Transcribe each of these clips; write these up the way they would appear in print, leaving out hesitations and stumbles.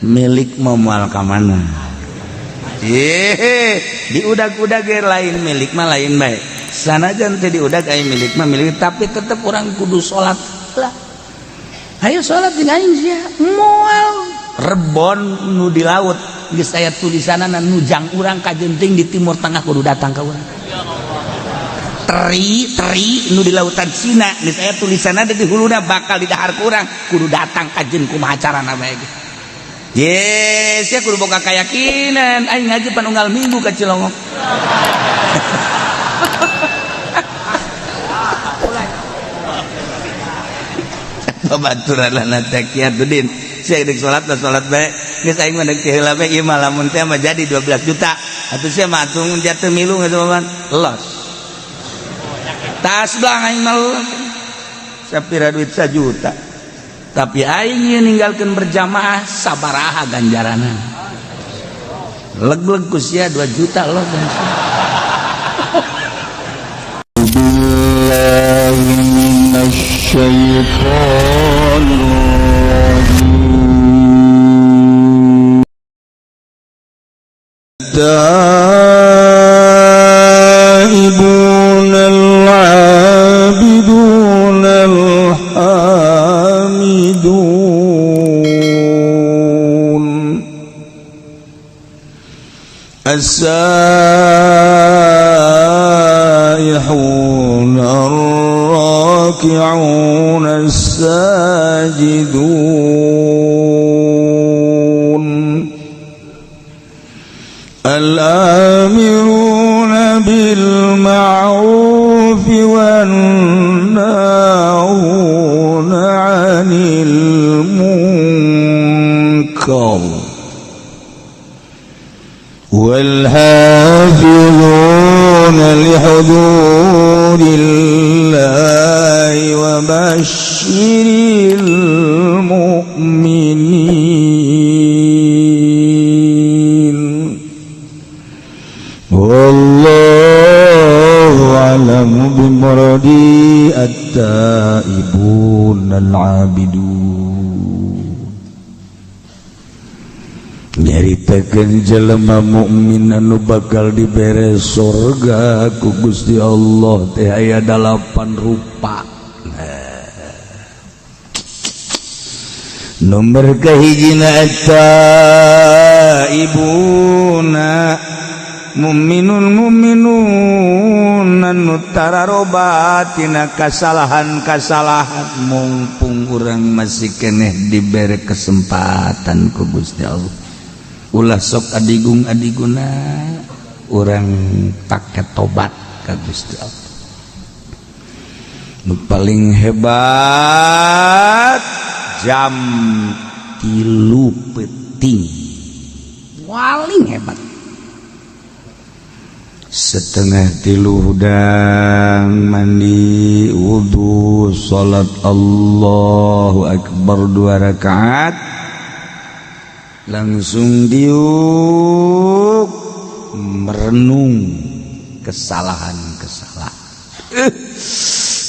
milik momal ka mana? Diudag-udag lain milik mah lain bae. Sanajan teh diudag aya milik mah milik, tapi tetep orang kudu salat lah. Hayu salat jeung aing sia moal rebon nu di laut geus aya tulisanana nujang urang ka jenting di timur tengah kudu datang ka urang. Teri nu di lautan Cina geus aya tulisanana di huluna bakal di dahar ku urang kudu datang ka jeung kumaha carana bae. Yes, ya kudu boga keyakinan aing ngaji pan unggal minggu ka Cilongok. Babaturan lana taqiyatuddin. Sia deuk salat bae. Geus aing mah deuk heula bae ieu mah lamun teh mah jadi 12 juta. Atuh sia mah atung jatuh milu ngeutu mah los. Tas blang aing mah los. Sapira duit 1 juta. Tapi aing ieu ninggalkeun berjamaah sabaraha ganjaranna. Leg-leg ku sia 2 juta los. الشيطان الرجيم التائبون العابدون الحامدون السائحون الراكعون الساجدون الآمرون بالمعروف والناهون عن المنكر والحافظون لحدود الله وبشر المؤمنين والله أعلم بمرادي التائبون العابدون. Nyaritakeun jelema mukmin anu bakal dibere surga ku Gusti Allah teh aya 8 rupa. Nomor kahijina at-taibuna mu'minun anu tararobat tina kasalahan-kasalahan mumpung urang masih keneh dibere kesempatan ku Gusti Allah. Ulah sok adigung-adiguna urang take tobat ka Gusti Allah. Nu paling hebat jam 3 peuting paling hebat. Setengah 3 hudang mandi wudu salat Allahu Akbar 2 rakaat langsung diuk merenung kesalahan-kesalahan.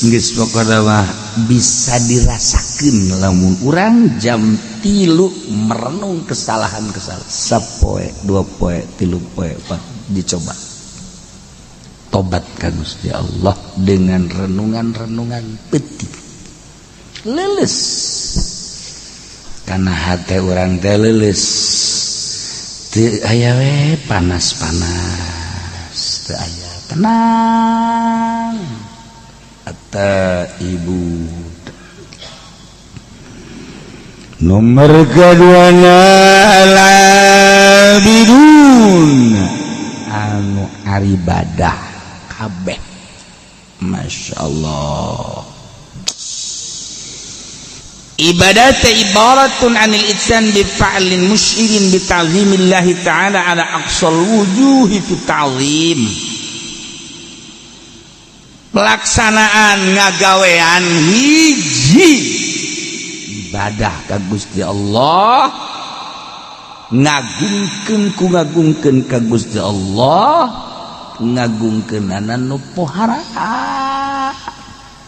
Geus pokona mah bisa dirasakeun lamun urang jam 3 merenung kesalahan-kesalahan. Sapoe, 2 poe, 3 poe, 4 dicoba. Tobat ka Gusti Allah dengan renungan-renungan peuting. Leles. Karena hati orang teh leuleus teu aya we panas-panas, teu aya tenang. At-taibu. Nomor kaduana al-abidun anu aribadah kabeh. Masyaallah. Ibadat ibaratun anil itsan bi fa'lin musyirin bi ta'zimillahi ta'ala ala aqsal wujuhi fi ta'zim. Pelaksanaan ngagawean hiji ibadah ka Gusti Allah, ngagungkeun ka Gusti Allah, ngagungkeunana nu pohara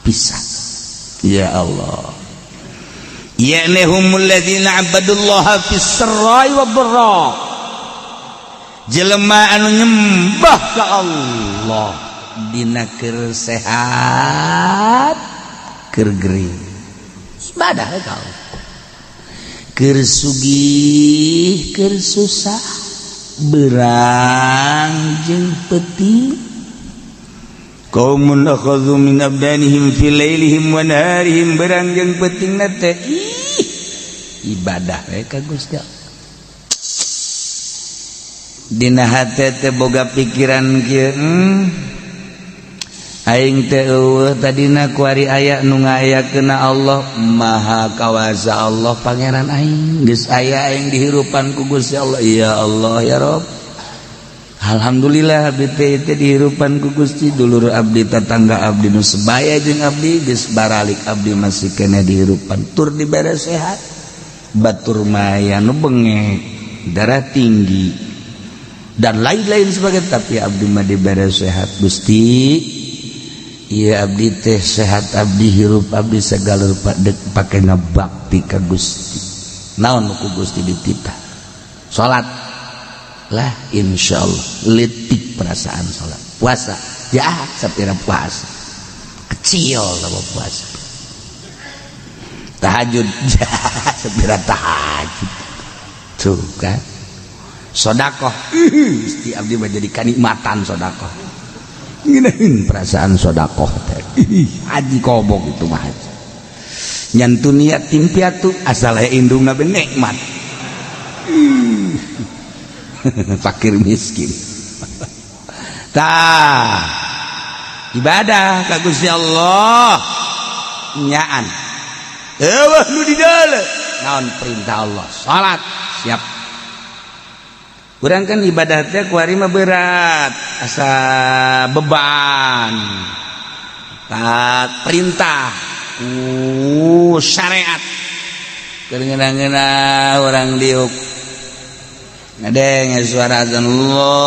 pisan. Ya Allah, ya'nihumul ladzina abadullaha fis sarai wa dharra jelema anu nyembah ka Allah dina keur sehat keur gering ibadah ka Allah keur sugih keur susah berang jeung peuting qaumun akhadhu min abdanihim fi lailihim wa naharihim berang jeung peutingna teh ibadah we ka Gusti Allah dina hate teh boga pikiran kieu aing teh eueuh tadina ku ari aya nu ngayakeun Allah maha kawasa Allah pangeran aing geus aya aing dihirupan ku Gusti Allah ya Allah ya Rabb alhamdulillah abdi teh dihirupan ku Gusti dulur abdi tetangga abdi nu sebaya jeung abdi geus baralik abdi masih kena dihirupan tur dibere sehat batur maya nu bengek darah tinggi dan lain-lain sebagainya tapi abdi mah dibere sehat Gusti iya abdi teh sehat abdi hirup abdi segala rupa dek pake ngabakti ka Gusti naon ku Gusti dititah salat lah insyaallah leutik perasaan salat puasa ya sapira puasa kecil sama puasa tahajud ya sapira tahajud tuh kan sedekah Gusti abdi mah jadi kanikmatan sedekah ngeunaheun perasaan sedekah teh haji kobok itu mah nyantun yatim piatu asal indungna be nikmat fakir miskin tah ibadah ka Gusti Allah nyaan eueuh nu di dalam naon perintah Allah salat siap urang kan ibadah teh ku ari mah berat asa beban tak perintah syariat keur ngeuna urang diuk ngadeng suara azan Allahu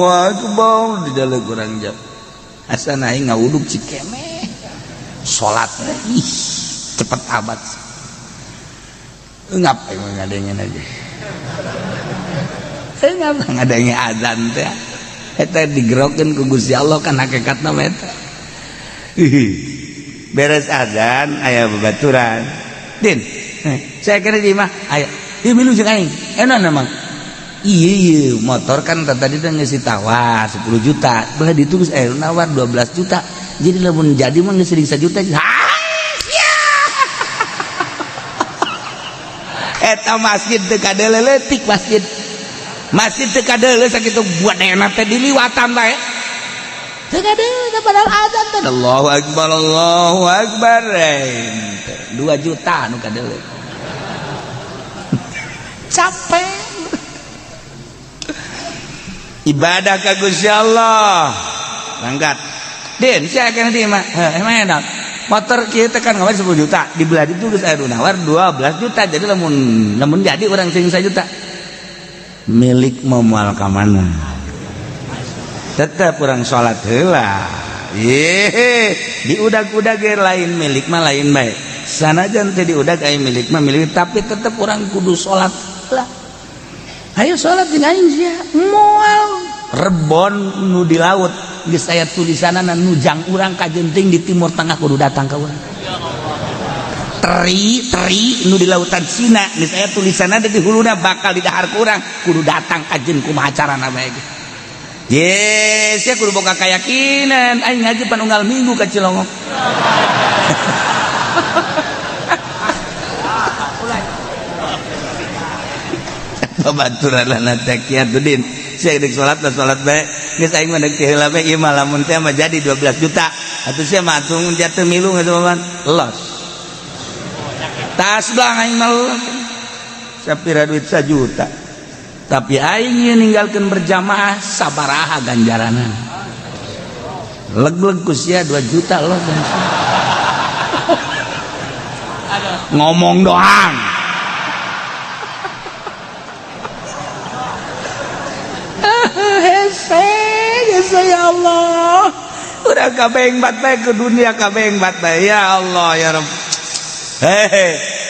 akbar di dalam kurang jam asa naik ngawuduk cikeme salat ih cepet abad ngapain ngadengin aja ngapa ngadengin azan teh eta digerokeun ku Gusti Allah kan hakikatna mah eta beres azan aya babaturan din saya kira di mah aya ieu milu jeung aing enon emang iya motor kan tadi teh geus ditawar 10 juta belah ditulis nawar 12 juta jadi lamun jadi mah geus 1 juta eta masjid teu kadeleletik masjid teu kadeule sakitu buat enak teh diliwatan bae teu kadeule padahal azan teh Allahu akbar 2 juta anu kadeule capek ibadah ka Gusti Allah mangkat din sia kana di mah emang enak motor kieu teh kan ngawar 10 juta dibelah itu geus aya nawar 12 juta jadi lamun jadi urang sing 1 juta milik moal ka mana tetep urang salat heula diudag-udag ge lain milik mah lain bae sanajan teh diudag aya milik mah milik tapi tetep urang kudu salat lah ayo salat jeung aing sia moal rebon nu di laut geus aya tulisanana nujang urang ka jenting di timur tengah kudu datang ka urang teri nu di lautan Cina geus aya tulisanana di huluna bakal di dahar ku urang kudu datang ka jeung kumaha carana bae ge yes ya kudu boga kayakinan aing ngaji panunggal minggu ka Cilongok babaturanna teh kieu din sia deuk salat bae geus aing mah deuk teh heula bae ieu mah lamun teh mah jadi 12 juta atuh sia mah atung jatuh milu ngeuman los tas blang aing mah sapira duit 1 juta tapi aing ieu ninggalkeun berjamaah sabaraha ganjaranna leg-leg ku sia 2 juta los ngomong doang hese ya Allah udah kabengbat bae ke dunia kabengbat bae ya Allah ya Rabb.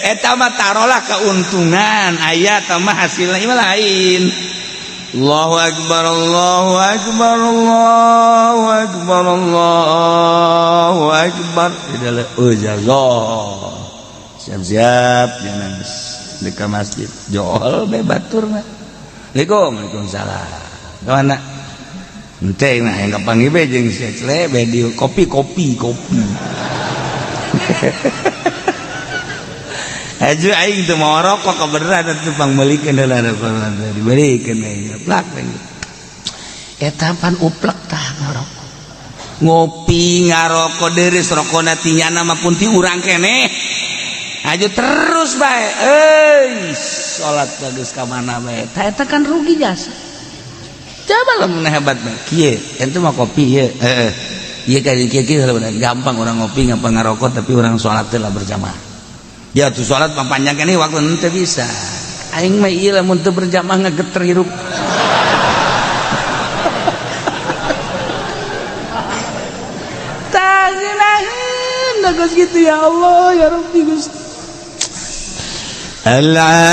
Eta mah tarolah keuntungan aya tah mah hasilna ieu lain. Allahu akbar Allahu akbar Allahu akbar Allahu akbar. Jago. Siap-siap jangan dekat masjid. Jool bae baturna. Waalaikumsalam. Kawana? Ente nah yang kapanggih bae jeung Secle bae di kopi. Aju aing teu mau rokok kebeneran atuh pangmeulikeun heula dibeurekeun aing plak eta pan uplek tah ngarokok ngopi ngarokok deureus rokona tinyana mah pun ti urang keneh aju terus bae salat geus ka mana bae tah eta kan rugi jasa coba lamun hebat bae kieu ente mah kopi ieu ieu kieu gampang orang ngopi gampang ngarokok tapi orang salat teh lah berjamaah. Ya tuh sholat panjang ini waktu nanti bisa. Aing mah ieu lamun teu berjamaah ngageter hirup. Taginaheun geus gitu ya Allah ya Rabbi Gusti. Al-abiduna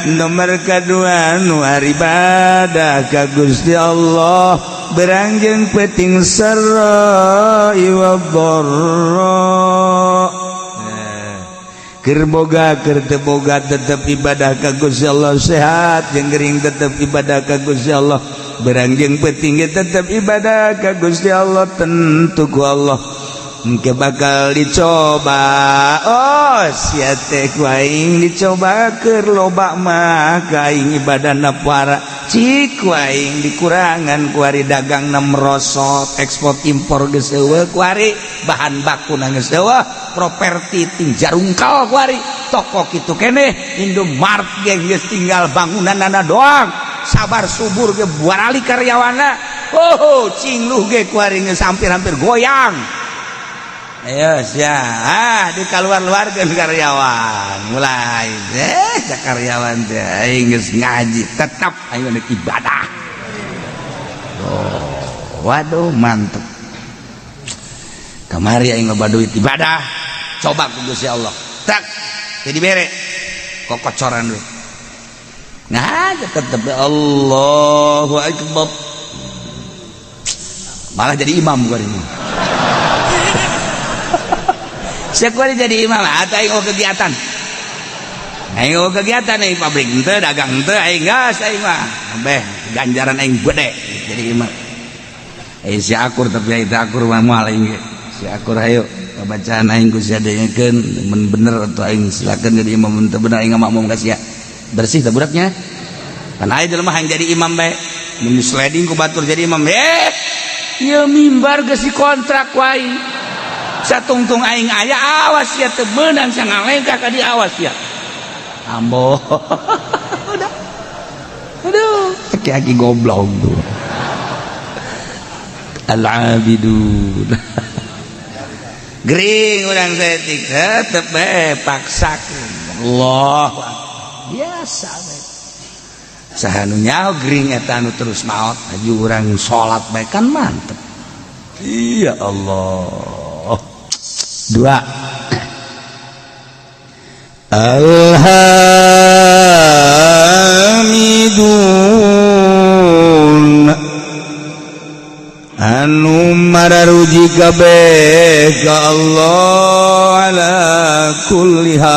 nomor kedua nu ibadah ka Gusti Allah berangjeng peting sarai wa dharra keur boga keur teu boga tetep ibadah ka Gusti Allah sehat jeung gering tetep ibadah ka Gusti Allah berangjeng peting tetep ibadah ka Gusti Allah tentu ku Allah engke bakal dicoba sia teh ku aing dicoba keur loba mah ka aing ibadahna para cik ku aing dikurangan ku ari dagangna merosot ekspor impor geus eueuh ku ari bahan bakuna geus eueuh properti ting jarungkal ku ari toko kitu keneh Indomart ge geus tinggal bangunanna doang sabar subur ge buarali karyawanna cingluh ge ku ari geus hampir-hampir goyang. Ayo sia di kaluar-luarkeun karyawan mulai karyawan teh aing geus ngaji tetap aing ada ibadah. Waduh mantep. Kamari aing loba duit ibadah coba ku Gusti Allah. Tak jadi bere kokocoran duit. Nah tetep Allahu akbar. Malah jadi imam gua ini. Sekali jadi imam atau aing kegiatan nih pabrik ente dagang ente aing gas aing mah beh ganjaran aing gede jadi imam si akur tapi itu akur mah moal aing si akur hayu bacaan aing ku sia dengekeun mun bener atau aing silakeun jadi imam mun teu bener aing makmum ka sia bersih teh budaknya kan aya jelema hayang jadi imam bae mun sliding ku batur jadi imam ieu mimbar geus dikontrak wae satungtung aing aya awas ya teu meunang sangalengka ka di awas ya ambo udah aduh aki goblok tuh al-abidun gering urang setik tetep bae paksakeun Allah biasa bae saha nu nyaho gering eta anu terus maot aju urang salat bae kan mantep iya Allah. Dua Alhamidun anu mararuji kabeh ka Allah ala kulli hal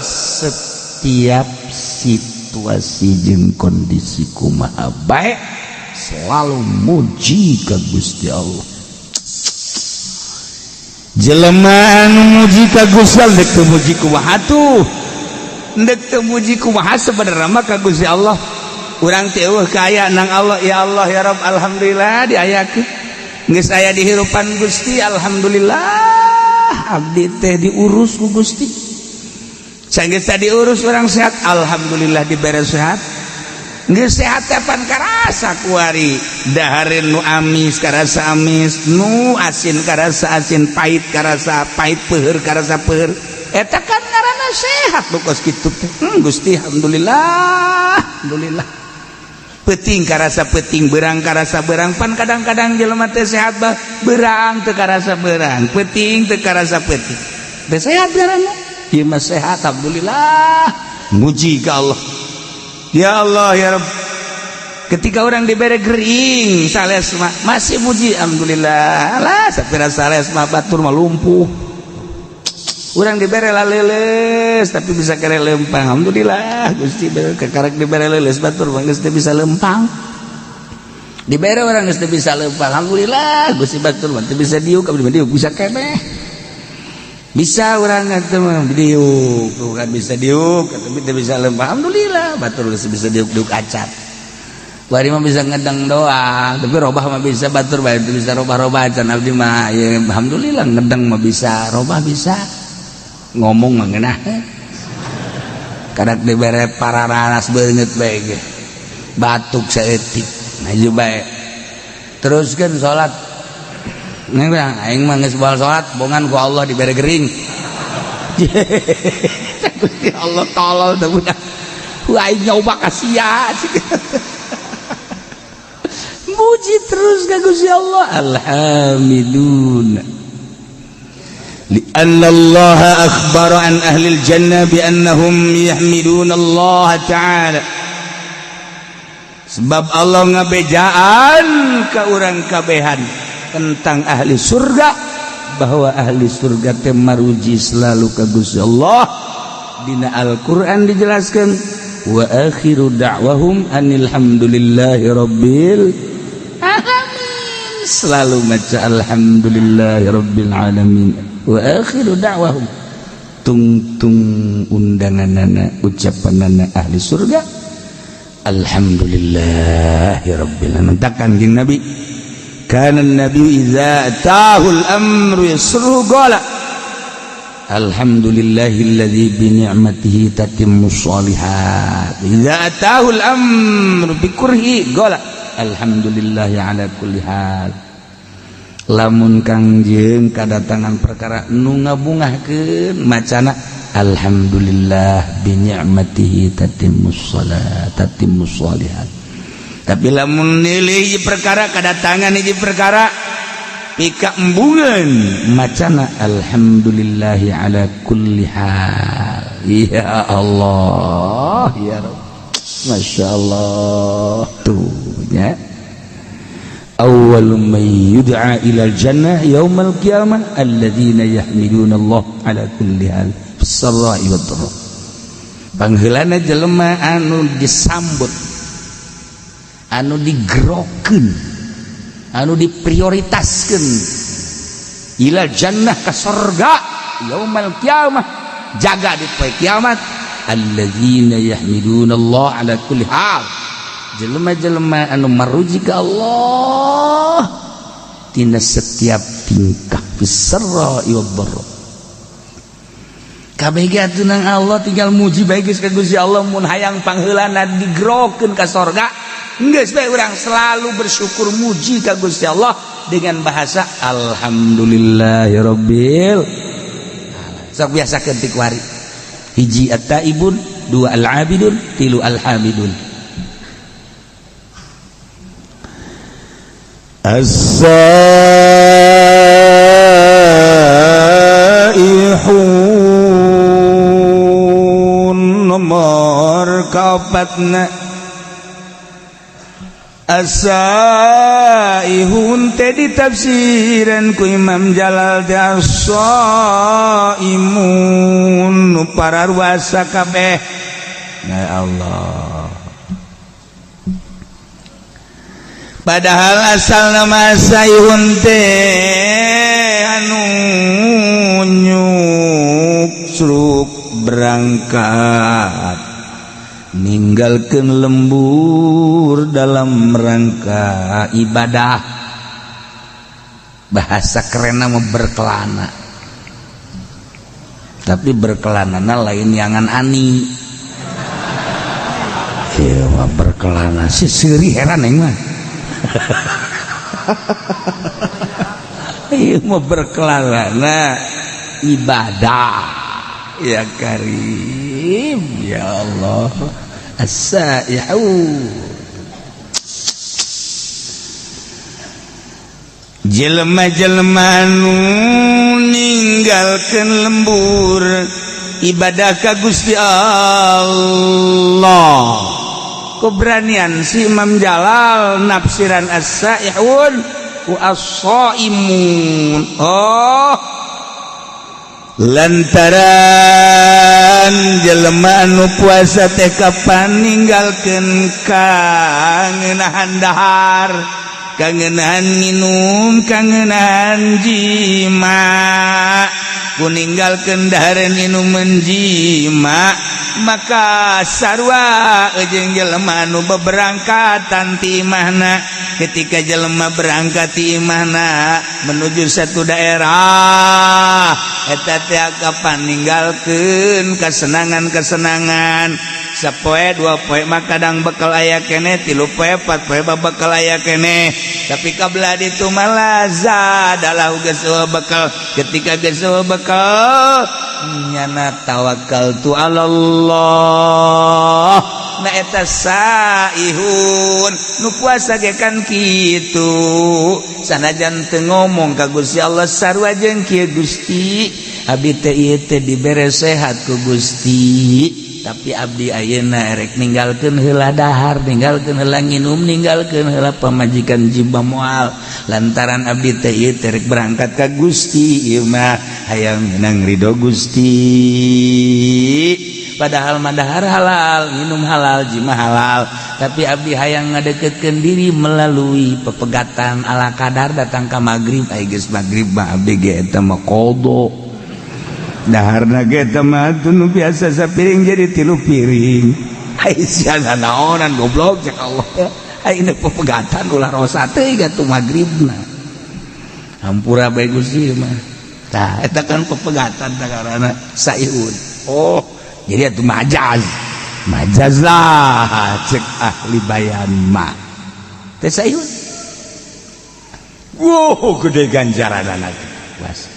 setiap situasi jeung kondisi kumaha bae selalu muji ka Gusti Allah. Jelema anu muji ka Gusti Allah dek teu muji kumaha atuh dek teu muji kumaha sebenarnya mah ka Gusti Allah urang teh eueuh kaya nang Allah ya Allah ya Rabb alhamdulillah diayakeun geus aya di hirupan Gusti alhamdulillah abdi teh diurus ku Gusti sanggeus diurus urang sehat alhamdulillah dibere sehat geus sehat tepan karasa kuari dahareun nu amis karasa amis nu asin karasa asin pahit karasa pahit peuheur karasa peuheur eta kan ngaranna sehat bukos kitu teh Gusti alhamdulillah alhamdulillah peting karasa peting berang karasa berang pan kadang-kadang jelema teh sehat bah berang teu karasa berang peting teu karasa peting teh sehat garana ieu mah sehat alhamdulillah muji ka Allah ya Allah ya Rabb ketika orang dibere gering sales mah masih muji alhamdulillah lah sapira sales mah batur mah lumpuh urang dibere laleles tapi bisa kere lempang alhamdulillah Gusti kekarak dibere leles batur mah geus teu bisa lempang dibere orang geus teu bisa lempang alhamdulillah Gusti batur mah teu bisa diuk abdi mah diuk bisa keneh bisa urang teh mah diuk tuh kan bisa diuk tapi teu bisa lempang alhamdulillah batur geus bisa diuk-diuk acat bari mah bisa ngedeng doang tapi robah mah bisa batur bae teu bisa robah-robah acan abdi mah ya alhamdulillah ngedeng mah bisa robah bisa ngomong mah ngeunah kadak dibere pararanas beungeut bae ge batuk saeutik maju bae teruskeun salat neng bilang aing mah geus baal salat bongan ku Allah dibere gering Gusti Allah tolol teh budak ku aing nyoba kasia muji terus ka Gusti Allah alhamdulillah لأن الله أخبر عن أهل الجنة بأنهم يحمدون الله تعالى sebab Allah ngabejaan ka urang kabehan tentang ahli surga bahwa ahli surga teh maruji selalu ka Gusti Allah dina Al-Qur'an dijelaskan wa akhiru da'wahum anil hamdulillahi rabbil alamin selalu maca alhamdulillahi rabbil alamin wa akhiru da'wahum tung undanganana ucapanana ahli surga alhamdulillahi rabbil alamin takkan jeung nabi kana nabi idza ataahu al-amru yasru qala alhamdulillahilladzi bi ni'matihi tatimmu shalihat idza ataahu al-amru bi kurhi qala alhamdulillahi ala kulli hal lamun kangjeng kadatangan perkara nu ngabungahkeun macana alhamdulillah bi ni'matihi tatimmus shalat tatimmus shalihat tapi lamun nilai hiji perkara kadatangan hiji perkara pika embungeun macana alhamdulillahi ala kulli hal ya Allah ya Rabb masyaallah tuh ya awal man yud'a ila al-jannah yaumal qiyamah alladzina yahmiduna Allah ala kulli hal bis-sarra'i wad-dharra pangheulana jelema anu disambut anu digerokeun anu diprioritaskeun ila jannah ka surga yaumal qiyamah jaga di poe kiamat alladzina yahmiduna Allah ala kulli hal jelema-jelema anu maruji ka Allah tina setiap tingkah bisarra wad-dharra kabeh ge atunan Allah tinggal muji bae geus ka Gusti Allah mun hayang pangheulana digerokeun ka surga geus bae urang selalu bersyukur muji ka Gusti Allah dengan bahasa alhamdulillahirabbil alamin sok biasakeun ti kuari hiji at-taibun dua al-abidun tilu al-hamidun as-saihun nomor kaopatna as-saihun teh ditafsiran ku Imam Jalal teh as-saimun nu pararwasa kabeh ya Allah padahal asal nama sayhun teh anu nyuksruk berangkat ninggalkeun lembur dalam rangka ibadah bahasa kerenna mah berkelana tapi berkelanana lain yangan ani ieu mah berkelana si seuri heran aing mah ieu mah berkelana ibadah ya Karim ya Allah as-saihun jelema-jelema nu ninggalkeun lembur ibadah ka Gusti Allah. Keberanian si Imam Jalal nafsiran as-saihun wa as-shaimun. Lantaran jelema anu puasa teh kapan ninggalkeun kangenahan dahar, kangenahan minum, kangenahan jima, ku ninggalkeun dahar minum menjima, maka sarua jeung jelema anu beberangkatan ti imahna. Ketika jelema berangkat ti imahna menuju satu daerah, eta teh kapan ninggalkeun kesenangan-kesenangan. Sapoe dua poe mah kadang bekal aya keneh, 3 poe 4 poe bakal aya keneh. Tapi kabelah ditu malah zadalah geus bekal. Ketika geus bekal nyana tawakkaltu 'alallah. Na eta saihun nu puasa ge kan kitu, sanajan teu ngomong ka Gusti Allah sarua jeung kieu Gusti, abdi teh ieu teh dibere sehat ku Gusti, tapi abdi ayeuna erek ninggalkeun heula dahar, ninggalkeun heula nginum, ninggalkeun heula pamajikan jiba moal, lantaran abdi teh ieu teh rek berangkat ka Gusti, ieu mah hayang menang ridho Gusti. Padahal madahar halal, minum halal, jima halal, tapi abdi hayang ngadeketkeun diri melalui pepegatan ala kadar datang ka magrib. Ai geus magrib mah abdi ge eta mah qada. Daharna ge eta mah nu biasa sapiring jadi 3 piring. Ai siana naonan goblok cek Allah. Ai ini pepegatan ulah rosa teh gatu magribna. Hampura bae Gusti mah. Tah eta kan pepegatan tagarana saihun. Jadi itu majaz lah cek ahli bayan mah teh saihun. Wow gede ganjaran anak puas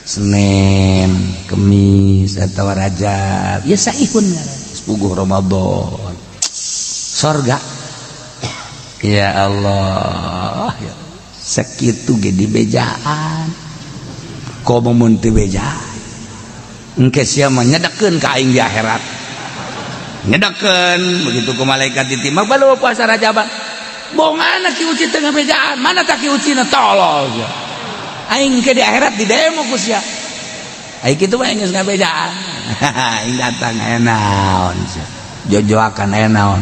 Senin, Kemis atau Rajab ya saihun sepuguh Ramadan sorga. Ya Allah ya. Sakitu ge dibejaan komo mun teu bejaan engke sia mah nyedekeun ka aing di akhirat, nyedekeun begitu ku malaikat ditimbang balu puasa Rajaban bongan ki uci teu ngabejaan mana tak ki ucina tolol sia aing ke di akhirat di demo ku sia aing kitu mah geus ngabejaan aing datang aya naon sia jojoakan aya naon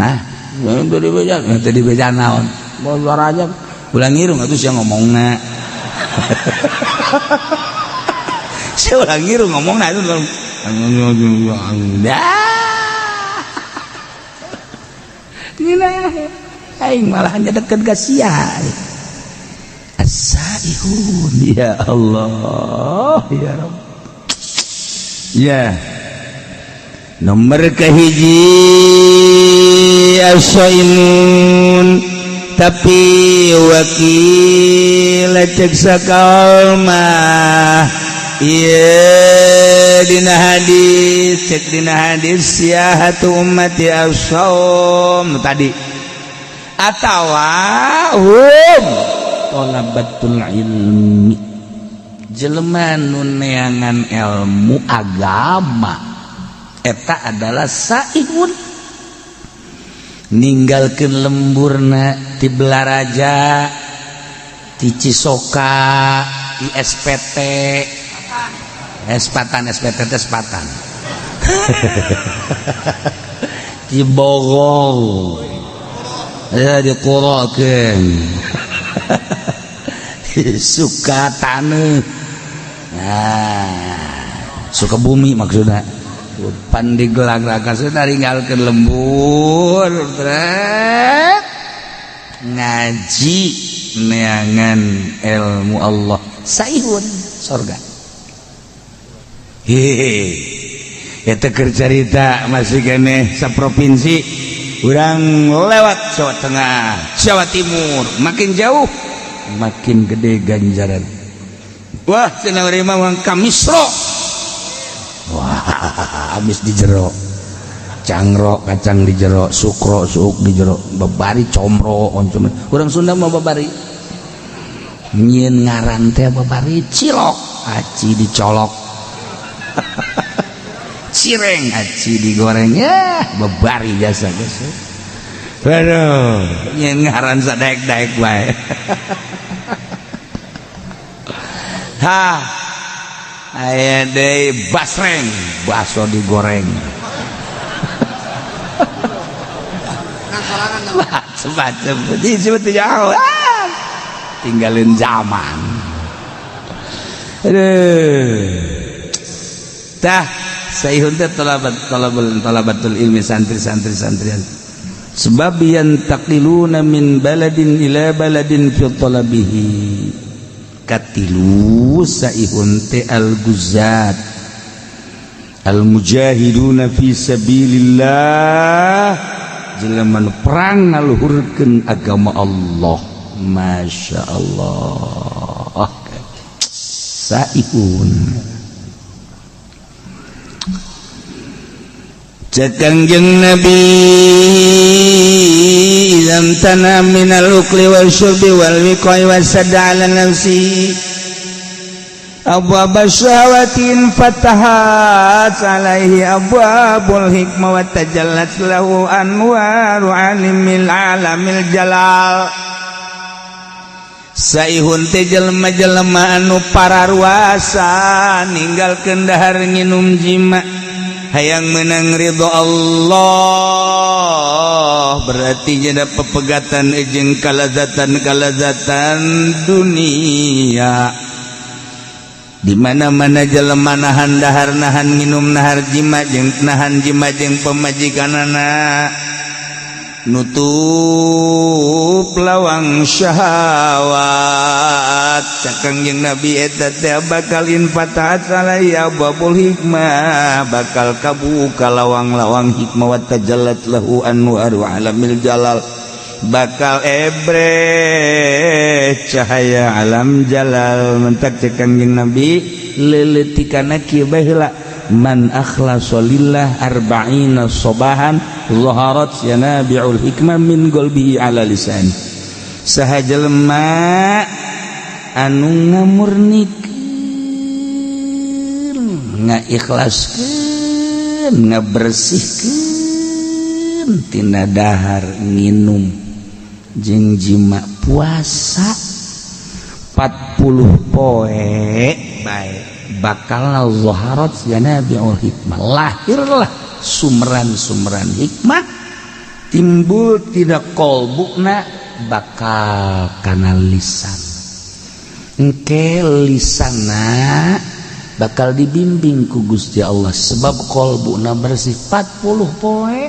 nah teu dibejaan teu dibejaan naon puasa Rajab ulang ngirung atuh sia ngomongna saya ulang ngiru ngomong nah itu aing malah hanya deket ka sia as-saihun. Ya Allah ya Rabb. Ya nomor kahiji as-saimun tapi wakil cek sakalmah. Iya dina hadis cek dina hadis siyahatu ummati as-shaum tadi atawa talabatul ilmi jelema nu neangan ilmu agama eta adalah saihun ninggalkeun lemburna ti Belaraja ti Cisoka ti SPT Espatan di Bogor ya dikurokeun suka taneuh suka bumi maksudna pan digelag-lagasna ninggalkeun lembur ngaji neangan ilmu Allah saihun sorga. Ya teker cerita masih kene saprovinsi urang lewat Jawa Tengah Jawa Timur makin jauh makin gede ganjaran. Wah cenah urang mah wang kamisro wah habis di jero cangro kacang di jero sukro suuk di jero babari comro oncom urang Sunda mah babari nyin ngaran teh babari cilok aci dicolok cireng aci digoreng ya babari jasa jasa waduh nyin ngaran sadaek-daek bae ha aya deui basreng baso digoreng semacam disebut jauh tinggalin zaman tah sayhun teh talabatul ilmi santri-santri santrian sebab yantaqiluna min baladin ila baladin fi talabihi katilu sayhun teh al-guzzat al-mujahiduna fi sabilillah jelema perang ngaluhurkeun agama Allah masya Allah saihun Kangjeng Nabi idzam tana minal ukli wal syurbi wal wiqai wasada ala nafsi abwaba syahawatin fatahat alaihi abwabul hikmah wa tajallat lahu anwaru alimil alamil jalal saihun teh jelema-jelema anu pararuasa ninggalkeun dahar nginum jima hayang menang ridho Allah berarti jadi pepegatan jeung kalazatan dunia di mana-mana jelema nahan dahar nahan minum nahar jima jeung nahan jima jeung pemajikanana nutup lawang syahwat Kangjeng Nabi eta teh bakal infatahat salaya babul hikmah bakal kabuka lawang-lawang hikmah wa tajallat lahu anwaru alamil jalal bakal cahaya alam jalal mentak Kangjeng Nabi leuletikana kieu bae heula man akhlasa lillah arba'ina sobahan zaharat yanabi'ul hikmah min qalbihi ala lisan saha jelema anu ngamurnikeun ngaikhlaskeun ngabersihkeun tina dahar nginum jeung jima puasa 40 poe bae bakal zaharat yanabi'ul hikmah lahirlah sumran-sumran hikmah timbul tidak kolbukna bakal kana lisan engke lisanna bakal dibimbing ku Gusti Allah sebab kolbukna bersih 40 poe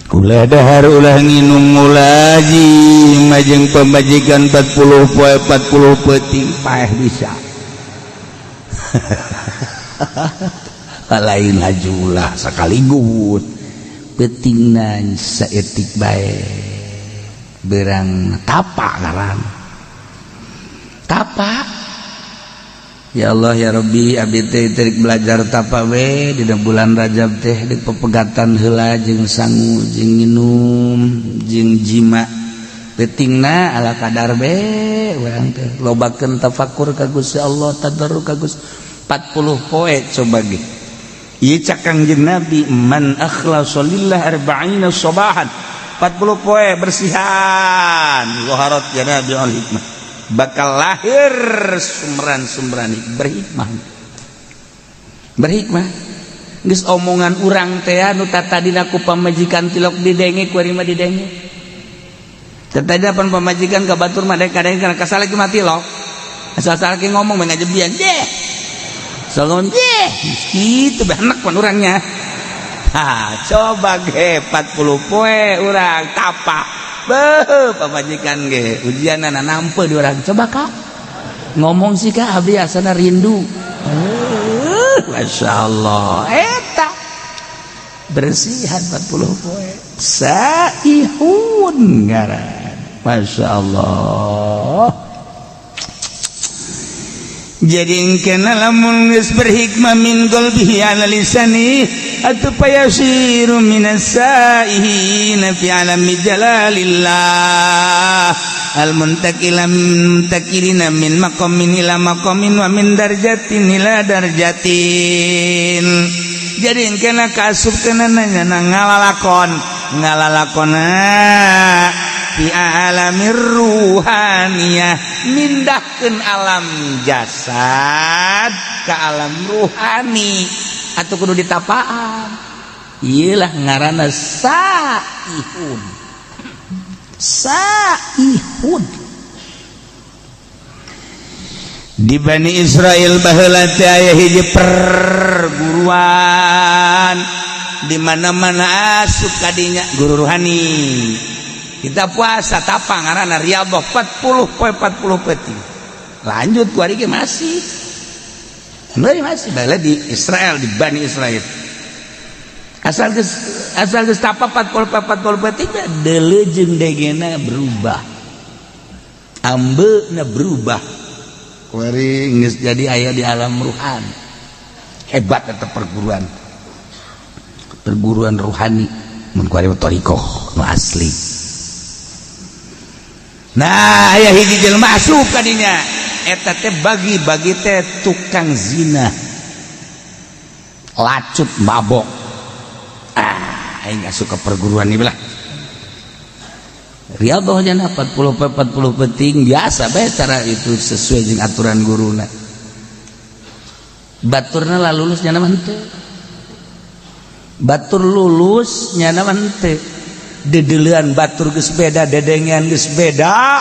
ulah dahar ulah nginum ulah jima jeung pemajikan 40 poe 40 peuting paeh bisa lain hajulah sakaligut peutingna saetik bae berang tapak ngaran tapak ya Allah ya Rabbi abdi teh teurik belajar tapak we dina bulan Rajab teh di pepegatan heula jeung sangu jeung nginum jeung jima peutingna ala kadar be urang teh lobakeun tafakur ka Gusti Allah tadarruk ka Gusti 40 poe coba ge ieu cak Kangjeng Nabi man akhlasa lillah arba'ina sobahan 40 poe bersihan zaharat yanabi'ul hikmah bakal lahir sumran-sumran berhikmah geus omongan urang teh anu tatadina ku pamajikan tilok didenge ku arima didenge tatadina pan pamajikan ka batur mah daek kadang kana kasalaki mah tilok asal-asal ki ngomong mah ngajebian deh salon deh kitu benak pan urangnya ha coba ge 40 poe urang tapak beuh pamajikan ge ujianana nampe di urang coba Kak ngomong sih Kak abdi asana rindu masyaallah eta bersihan 40 poe saihun ngaran masyaallah jadi kana lamun geus berhikmah min qalbihi ala lisani atuh payasiru minas saihina fi alami jalalillah al muntaqilam muntakirina min maqamin ila maqamin wa min darjatin ila darjatin jadi kana kasub kana ngalalakon fi alamir ruhaniyah mindahkeun alam jasad ka alam ruhani atuh kudu ditapaan ieu lah ngaranna saihun di Bani Israel baheula teh aya hiji perguruan di mana-mana asup kadinya guru ruhani. Kita puasa tapang ngaranna riyadhah 40 peti. Lanjut ku ari ge masih bala di Israel, di Bani Israel. Asal geus tapa 40 peti delejeung degena berubah. Ambeuna berubah. Kuari geus jadi aya di alam ruhan. Hebat eta perguruan ruhani mun kuari thariqah nu asli. Nah aya hiji jelema asup kadinya eta teh bagi teh tukang zina lacut mabok aing asup ke perguruan ieu lah riyadhah jana 40 penting biasa bae cara itu sesuai jeung aturan guruna baturna lah lulus nya mah henteu batur lulus nya mah henteu dedeuleun batur geus beda dedengean geus beda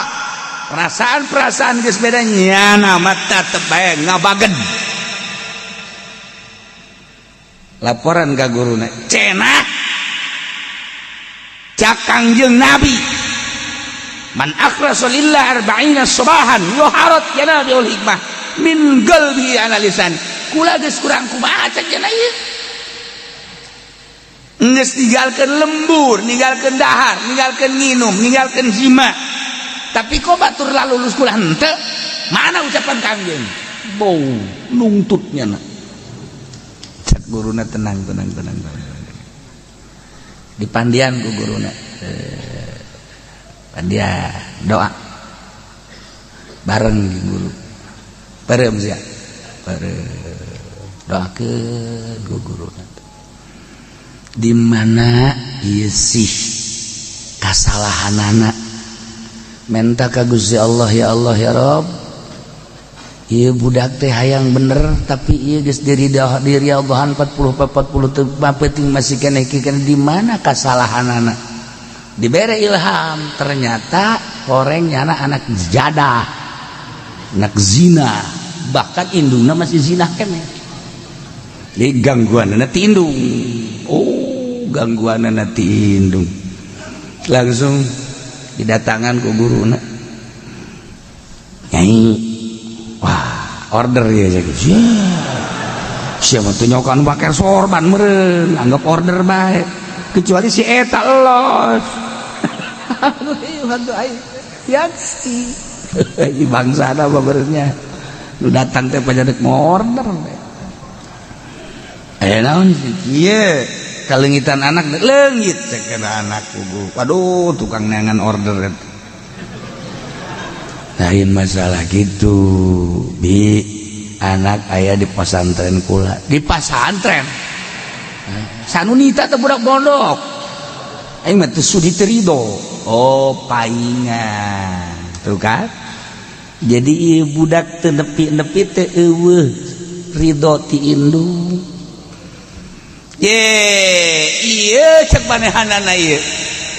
perasaan geus beda nyana mata teu bae ngabaged laporan ka guruna cenah cakangjeng nabi man akhlasa lillah 40 subahan yuharat yana bil hikmah min qalbi ala lisan kula geus kurang kumaha cek cenah ieu nges ninggalkeun lembur, ninggalkeun dahar, ninggalkeun nginum, ninggalkeun jima. Tapi kok batur lalu lulus kula henteu? Mana ucapan kangjeng? Bau nungtutnya na. Cak guruna tenang. Dipandian ku guruna. Pandian doa. Bareng di guru. Bareng sia. Doakeun ku guruna. Di mana ieu sih kasalahanana menta ka Gusti Allah ya Rabb ieu budak teh hayang bener tapi ieu geus diriyadhahan 40 penting masih keneh di mana kasalahanana dibere ilham ternyata orangnya anak jadah anak zina bahkan indungna masih zina keneh jadi gangguanna ti indung gangguan nanti indung langsung didatangan ku guruna nyai wah order ya siapa tuh nyokan bakar sorban meren anggap order baik kecuali si eta los bantu aing yaksi bangsa ada babernya lu datang teh pajadek mau order naon ieu kalengitan anak leungit cek anak kubu waduh tukang neangan order lain masalah gitu bi anak aya di pesantren kula di pesantren sanunita teh budak pondok aing mah teu sudi terido oh paingan tuh kan jadi ieu budak teu nepi-nepi teh eueuh ridho ti indung iya cek manehanana ieu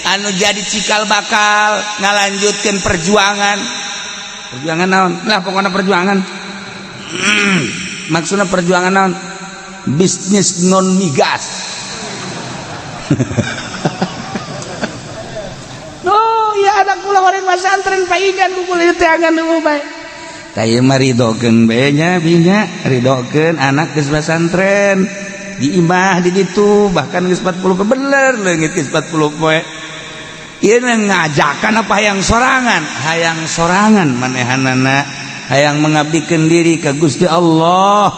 anu jadi cikal bakal ngalanjutkeun perjuangan naon lah pokokna perjuangan maksudna perjuangan naon bisnis non migas oh ya anak kula orang pesantren paingan kumpul teh angan nu bae tah ieu mah ridokeun bae nya binya ridokeun anak geus pesantren di imah di ditu bahkan geus 40 bener leungit geus 40 poe ieu ngajakan apa hayang sorangan manehanana hayang mengabdikan diri ka Gusti Allah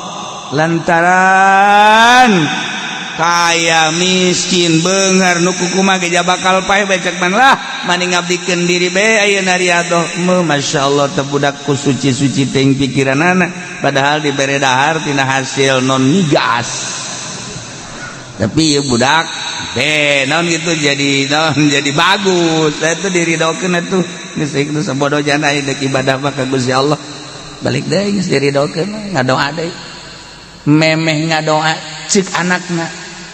lantaran kaya miskin beungar nu kumaha ge bakal pae becek man lah mani ngabdikeun diri bae ayeuna riadoh masyaallah teu budak ku suci-suci teuing pikiranana padahal dibere dahar tina hasil non migas tapi ieu budak naon gitu jadi bagus eta diridokeun atuh geus kitu sabodo jana deuk ibadah mah ka Gusti Allah balik deui geus diridokeun ngadoa deui memeh ngadoa ceuk anakna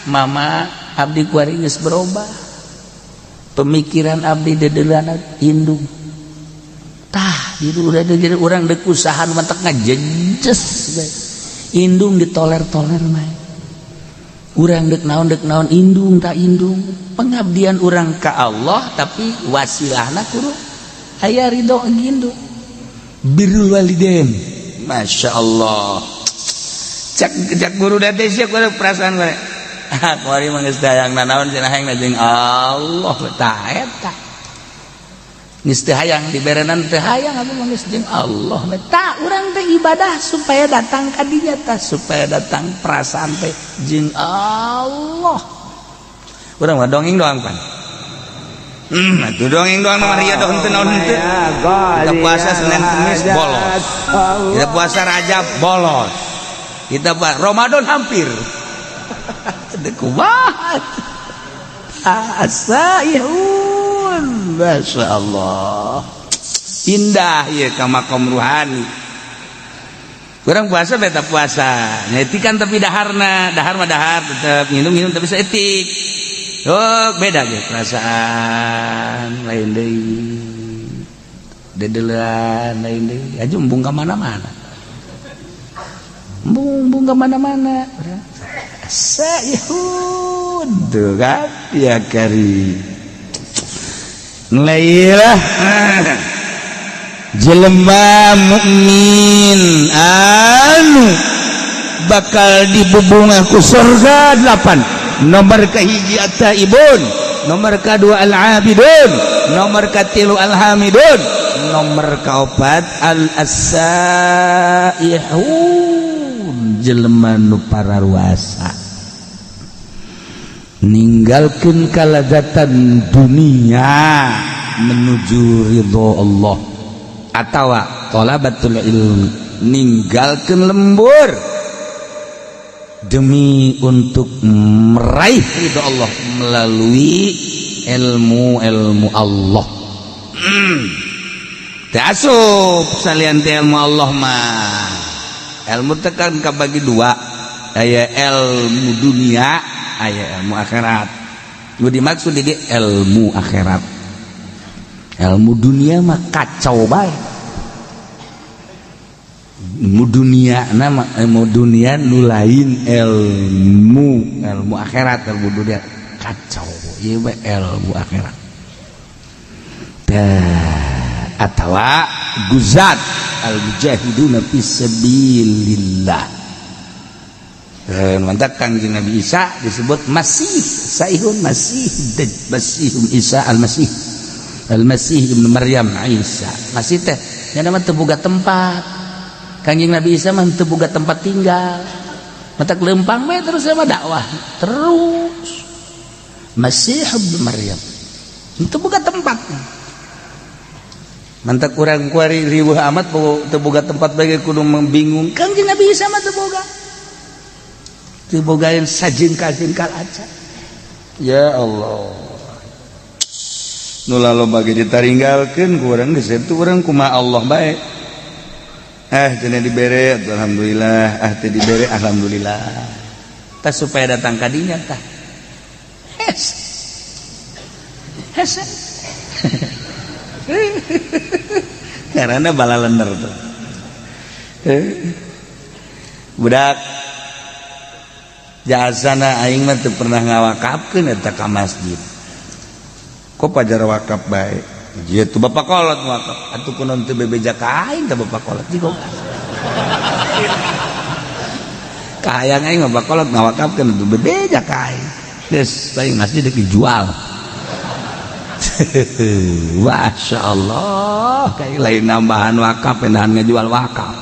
mama abdi kuari geus berubah pemikiran abdi dedelana indung tah didu udah jadi urang deuk usaha mantek ngajejes indung ditoler-toler mah urang deuk naon indung tak indung pengabdian urang ka Allah tapi wasilahna kudu aya ridho indung birrul walidain masyaallah cak guru date sia kudu perasaan we kuari mah geus hayang naon cenah hayang jeung Allah tah eta geus teu hayang diberenan teu hayang abi mah geus jeung Allah tah urang teh ibadah supaya datang ka dinya tah supaya datang perasaan teh jeung Allah urang mah dongeng doang pan atuh dongeng doang mah ria doang teu naon teu kita puasa Senin Kamis bolos kita puasa Rajab bolos kita Ramadan hampir dekumat asaihun masyaallah indah ya ka makom ruhani kurang puasa beta puasa nyetikan tapi dahar mah dahar tetep minum tapi seetik beda ge perasaan lain deui dedelan lain deui aju embung ka mana-mana embung ka mana-mana Saihun tuh kan ya kari ngelailah jelema mukmin anu bakal dibubungah ku surga 8 nomor kahiji at-taibun nomor kadua al-abidun nomor katilu al-hamidun nomor kaopat al-asaihun jelema nu pararuasa ninggalkeun kalazatan dunia menuju ridho Allah atawa talabatul ilm ninggalkeun lembur demi untuk meraih ridho Allah melalui ilmu Allah teu asup salian teh ilmu Allah mah ilmu tekan kabagi dua aya ilmu dunia aya ilmu akhirat nu dimaksud di ilmu akhirat ilmu dunia mah kacau bae ilmu dunia nama ilmu dunia nu lain ilmu akhirat ilmu dunia kacau ieu bae ilmu akhirat atawa guzat al-mujahiduna fisabilillah mantap Kangjeng Nabi Isa disebut Masih Saihun Masihum Isa Al-Masih Ibnu Maryam Isa Masih teh nya nama teu boga tempat Kangjeng Nabi Isa mah teu boga tempat tinggal mantap lempang we terus sama dakwah terus Masih Ibnu Maryam teu boga tempat mantap kurang kuari riweuh amat teu boga tempat bagi kudu membingung Kangjeng Nabi Isa mah teu boga teu bogaeun sajengkal-jengkal aja ya Allah nu laloba ge ditaringgalkeun ku urang geus itu urang kumaha Allah bae cenah dibere alhamdulillah teu dibere alhamdulillah tah supaya datang ka dinya tah hese karena balalener tuh budak jasana aing mah teu pernah ngawakafkeun eta ka masjid kok pajar wakaf bae ieu tuh bapak kolot wakaf atuh kunaon teu bebeja ka aing teh bapak kolot jigo ka hayang aing bapak kolot ngawakafkeun teu bebeja ka aing geus aing masjid dijual Masya Allah, kayak lain nambahan wakaf, pendahan ngejual wakaf.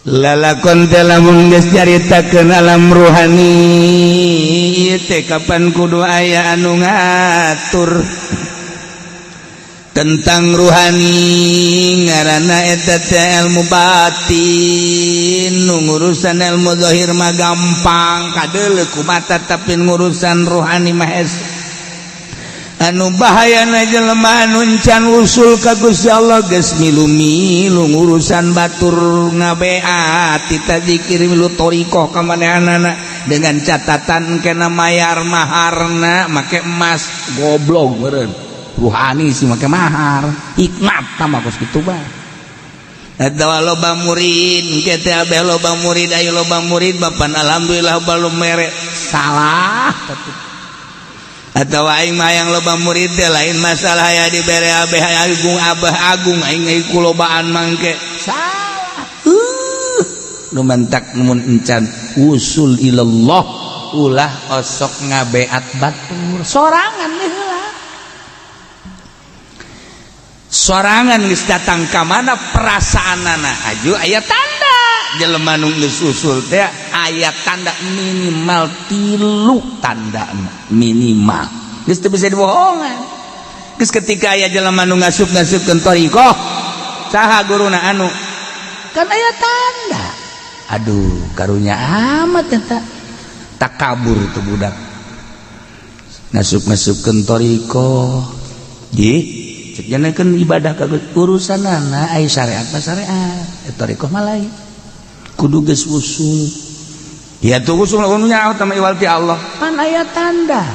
Lalakon teh lamun geus caritakeun alam ruhani, ieu teh kapan kudu aya anu ngatur tentang ruhani, ngaranna eta teh ilmu batin. Nu ngurusan ilmu zahir mah gampang kadeuleu ku mata, tapi ngurusan ruhani mah anu bahayana jelema anu can usul ka Gusti Allah geus milu-milu ngurusan batur ngabeat tita zikir milu torikoh ka manehanana dengan catatan kena mayar maharna make emas. Goblok meureun, ruhani sih make mahar, hikmat mah geus kitu bae. Eta loba murid engke teh abeh loba murid, ayo loba murid bapan alhamdulillah balum mere salah. Atau aing mah yang loba murid teh lain masalah aya dibere abeh agung abah agung aing kulobaan mangke salah. Nu mentak mun encan usul ilallah ulah osok ngabeat batur sorangan heula. Sorangan geus datang ka mana perasaanana aju aya tanda. Jelema nu geus usul teh aya tanda minimal 3 tanda minimal. Geus teu bisa dibohongan. Geus ketika aya jelema nu ngasup-ngasupkeun thariqah, saha guruna anu kan aya tanda. Aduh, karunya amat eta. Takabur tu budak. Ngasup-ngasupkeun thariqah. Nggih, cek janakeun ibadah ka urusanana aya syariat mah syariat, thariqah mah lain. Kudu geus usul. Ya tuh usul nu nyaho tama iwal ti Allah. Pan aya tanda.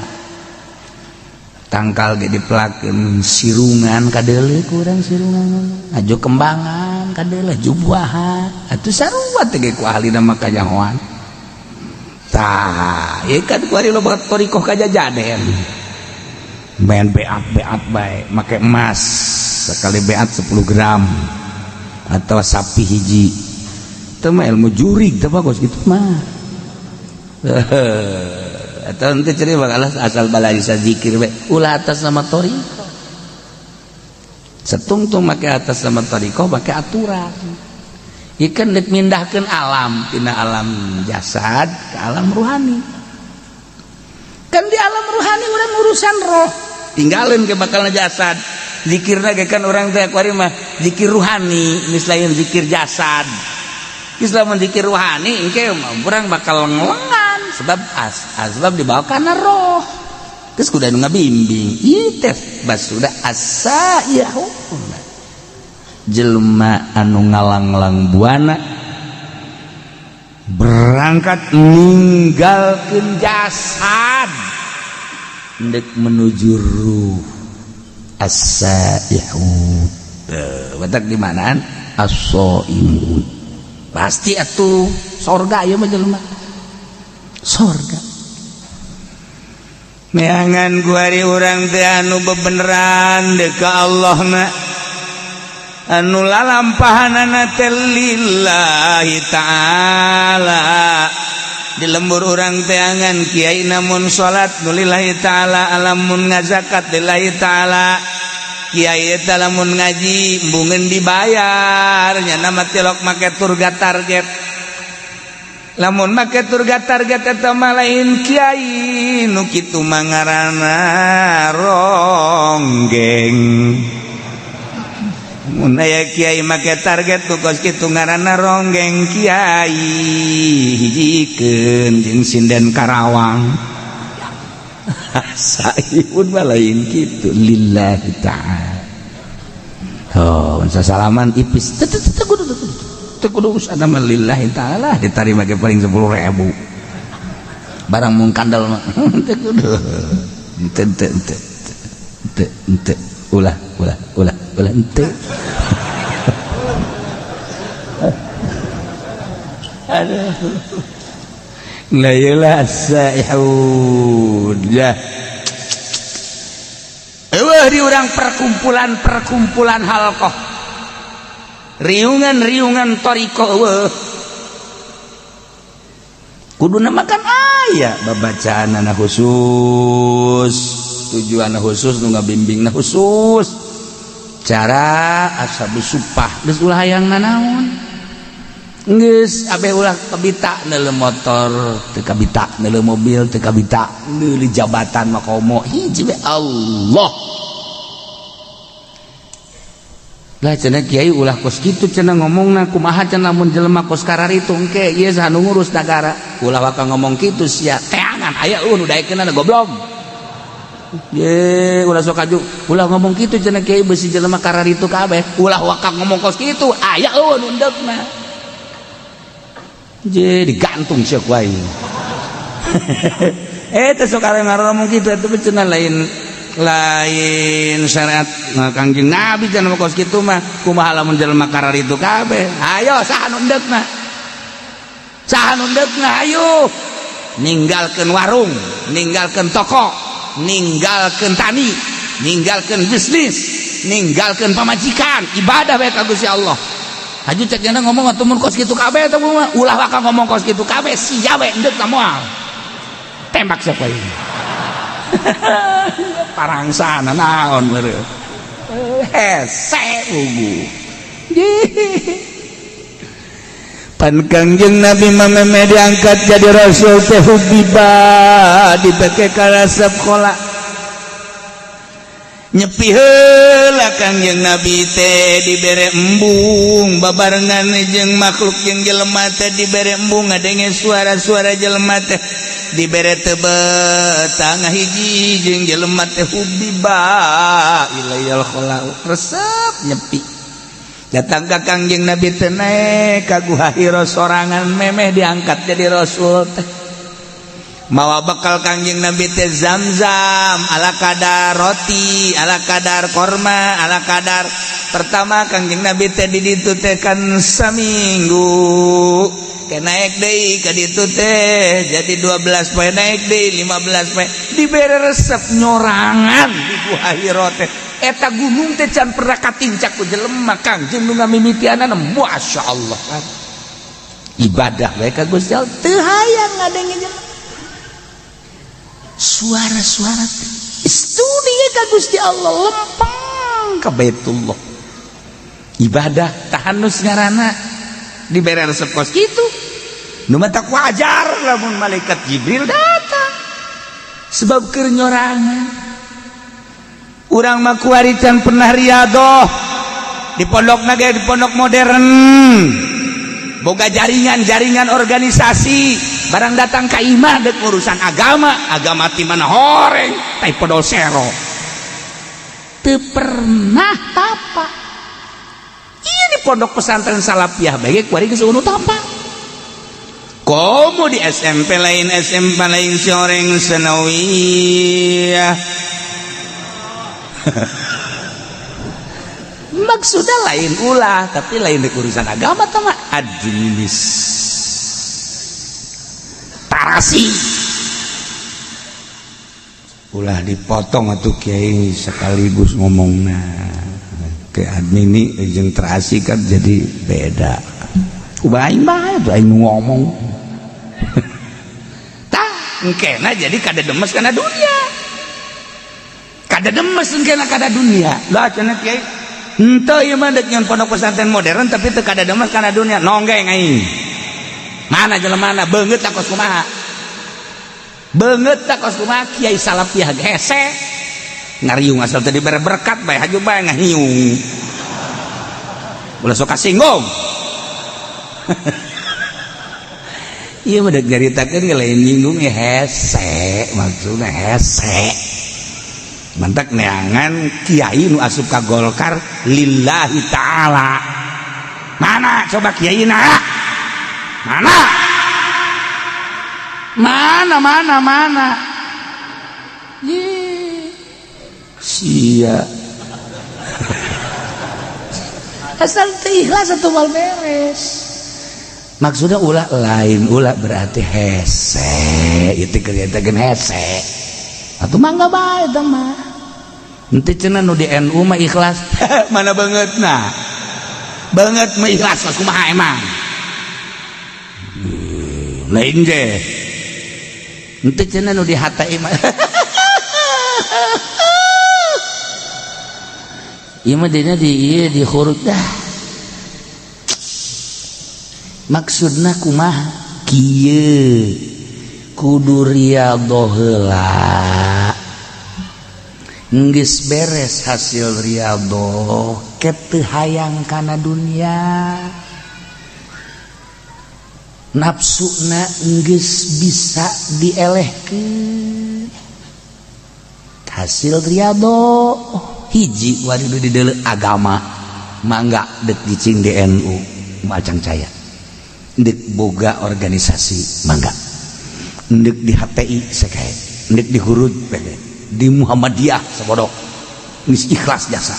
Tangkal ge dipelakeun sirungan kadeuleu ku urang sirungan. Aju kembangan kadeuleu aju buahan. Atuh sarua teh ge ku ahlina mah kanyahoan. Tah, ieu kan ku ari loba thariqah kajajaden. Main beat bae, make emas sekali beat 10 gram atau sapi hiji. Itu mah ilmu jurig teh bagus gitu mah. Atau nanti ceri bakalah asal balarisa zikir we ulah atas nama thariqah. Setungtung make atas nama thariqah make aturan. Ikan dek mindahkeun alam tina alam jasad ke alam ruhani. Kan di alam ruhani urang urusan roh. Tinggalin ke bakalna jasad. Zikirna ge kan urang teh kuari mah zikir ruhani, misalnya zikir jasad. Islam zikir ruhani engke urang bakal ngelengan sebab asbab dibawa kana roh. Geus kudu anu ngabimbing. Ieu teh basuda asaihu. Jelema anu ngalang-lang buana berangkat ninggalkeun jasad ndek menuju ruh. Asaihu. Batak di manaan? As-shaimun. Pasti atuh sorga ieu mah jelema. Sorga. Meangan kuari urang teh anu bebeneran deuk ka Allah na. Anu lalampahanana teh lillahi taala. Di lembur urang teh angan kiai namun salat nu lillahi taala, alamun ngazakat lillahi taala. Kiai eta lamun ngaji mbungeun dibayar nya nama tilok make turga target. Lamun make turga target eta mah lain kiai nu kitu mah ngaranna ronggeng. Mun aya kiai make target tu kos kitu ngaranna ronggeng kiai hijikeun jeung sinden Karawang. Saihun mah lain kitu lillahi ta'ala. Oh, sasalaman ipis teu kudu usahana mah lillahi ta'ala ditarima ge paling 10.000. Barang mun kandal mah teu kudu. Ente ulah ente. Aduh. La ilaha saihud ya. Eueuh di urang perkumpulan halqah. Riungan thariqah eueuh. kuduna makan aya babacaan khusus tujuan khusus nu ngabimbing khusus cara asabu supah geus ulah hayang nanaon geus abe ulah kabita neuleuh motor teu kabita neuleuh mobil teu kabita neuleuh jabatan makomo hiji we Allah lah cenah kiai ulah kos kitu cenah ngomongna kumaha cenah mun jelema kos kararitu engke ieu sanu ngurus nagara ulah waka ngomong kitu sia teangan aya nu daekeunna goblok ye ulah sok aju ulah ngomong kitu cenah kiai beusi jelema kararitu kabeh ulah waka ngomong kos kitu aya nu endegna je digantung ceuk wae teh sok areng ngomong kitu atuh cenah lain syariat Kangjeng Nabi cenah kos kitu mah kumaha lamun jelema kararitu kabeh ayo saha nu endegna ayo ninggalkeun warung ninggalkeun toko ninggalkeun tani ninggalkeun bisnis ninggalkeun pamajikan ibadah bae ka Gusti Allah haju cek cenah ngomong atuh mun kos kitu kabeh atuh mah ulah waka ngomong kos kitu kabeh sia we endeg moal tembak siapa ini parangsana naon beureuh hese ugu pan Kangjeng Nabi mameme diangkat jadi rasul teh hubiba dibake ka sekolah nyepi heula Kangjeng Nabi teh dibere embung babarengan jeung makhluk jeung jelema teh dibere embung ngadenge suara-suara jelema teh dibere tebet tangah hiji jeung jelema teh hubiba ilayal khala resep nyepi datang ka Kangjeng Nabi teh naek ka Guha Hira sorangan memeh diangkat jadi rasul teh mawa bekal Kangjeng Nabi teh Zam-zam ala kadar roti ala kadar korma ala kadar pertama Kangjeng Nabi teh di ditu teh kan saminggu ke naik deui ka ditu teh jadi 12 poe naik deui 15 poe dibere resep nyorangan di Guha Hira teh eta gunung teh can pernah katincak ku jelema Kangjeng nu ngamimitianana masyaallah kan ibadah bae ka Gusti Allah teu hayang ngadenge jelema suara-suara studi ka Gusti Allah lempeng ka Baitullah ibadah tahanus ngaranna dibere resep kos kitu nu mah tak wajar lamun malaikat Jibril datang sebab keur nyorangan urang mah kuari can pernah riadoh di pondokna ge di pondok modern boga jaringan organisasi barang datang ka imah dek urusan agama ti mana horeng tai podol sero teu pernah tapa ieu di pondok pesantren Salafiyah bae kuari geus unu tapa komo di SMP lain soreng sanawiyah maksudnya lain ulah tapi lain di urusan agama tama administrasi ulah dipotong atuh kiai sekaligus ngomongna ke admini jeung terasi kan jadi beda ubah aing bae tuh aing ngomong tah engkena jadi kada demes kana dunia kada demes engkena kada dunia lah cenah kiai henteu ieu mah dek nyon pondok pesantren modern tapi teu kada demes kana dunia nonggeng aing mana jelemana beungeut tak kos kumaha beungeut tak kos kumaha kiai Salafiyah hese ngariung asal tadi dibere berkat bae haju bae ngahiung ulah sok kasinggung ieu mah dek nyaritakeun ge lain nyinggung hese maksudna hese mantak neangan kiai nu asup ka Golkar lillahi ta'ala mana coba kiai na mana sia asal ikhlas atau mal beres maksudnya ulah lain ulah berarti hese itu kelihatan hese atau mangga bae tah mah henteu cenah nu di NU mah ikhlas mana bangetna banget mah ikhlas kumaha emang lain je ente cenah nu dihatai mah ieu mah dina di huruf dah maksudna kumaha kieu kudu riyadhah heula geus beres hasil riyadhah ket teu hayang kana dunya nafsuna geus bisa dielehkeun hasil riyadhah hiji waridu di deuleu agama mangga dek dicing di NU macang caya dek boga organisasi mangga dek di HTI sakae dek di hurud di Muhammadiyah sabodok geus ikhlas jasa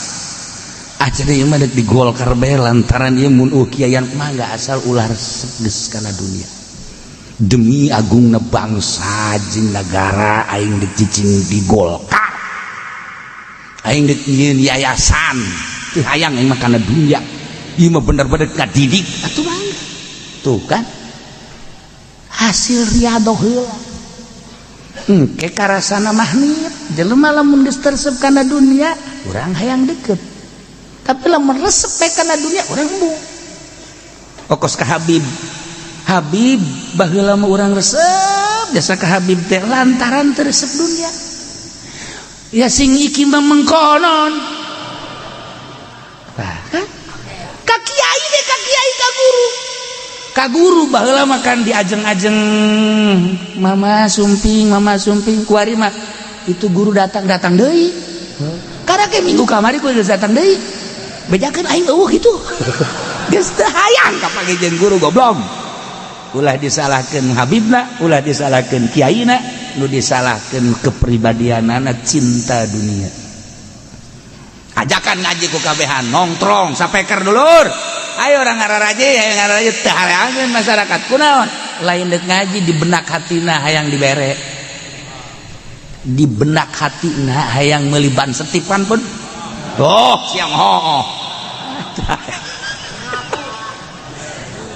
aja ieu mah dek di Golkar bae lantaran ieu mun kiayan mangga asal ular geus kana dunia demi agungna bangsa jeung negara aing dek cicing di Golkar aing dek nyieun yayasan teu hayang aing mah kana dunia ieu mah bener-bener ngadidik atuh mangga tuh kan hasil riyadhah heula engke karasana mahnit jelema lamun geus tersep kana dunia urang hayang deket tapi lamun resep we kana dunia urang embung pokos ka Habib baheula mah urang resep jasa ka Habib teh lantaran teu resep dunia ya sing iki mah mengkonon kan ka kiai deh ka kiai ka guru baheula makan diajeng-ajeng mama sumping kuari mah itu guru datang deui karena ke minggu kamari ku geus datang deui bejakeun aing eueuh kitu geus teu hayang kapake jeung guru goblok ulah disalahkeun habibna ulah disalahkeun kiaina nu disalahkeun kepribadianana cinta dunia ajakan ngaji ku kabehan nongkrong sapeker dulur ayo orang ngararaje teu hareangeun masyarakat kunaon lain deuk ngaji di benak hatina hayang dibere di benak hatina hayang meuli ban setipan pun siang hooh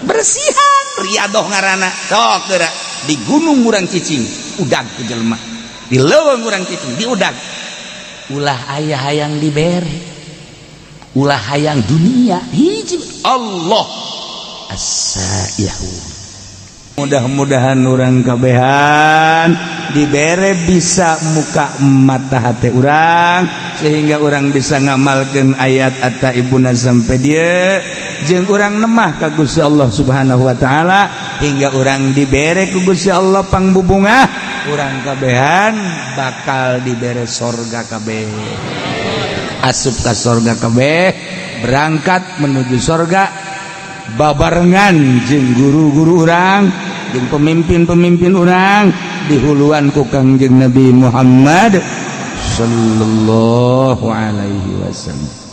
bersihan riyadhah ngaranna sok geura di gunung urang cicing udag ku jelema di leuweung urang cicing di udag ulah aya hayang dibere ulah hayang dunia hiji Allah as-saihu mudah-mudahan urang kabehan dibere bisa muka mata hati urang sehingga urang bisa ngamalkeun ayat at-taibuna sampai dieu jeung urang nemah ka Gusti Allah Subhanahu wa taala hingga urang dibere ku Gusti Allah pangbubungah urang kabehan bakal dibere sorga kabeh asup ka sorga kabeh berangkat menuju sorga babarengan jeung guru-guru urang jeung pemimpin-pemimpin urang dihuluan ku Kangjeng Nabi Muhammad sallallahu alaihi wasallam.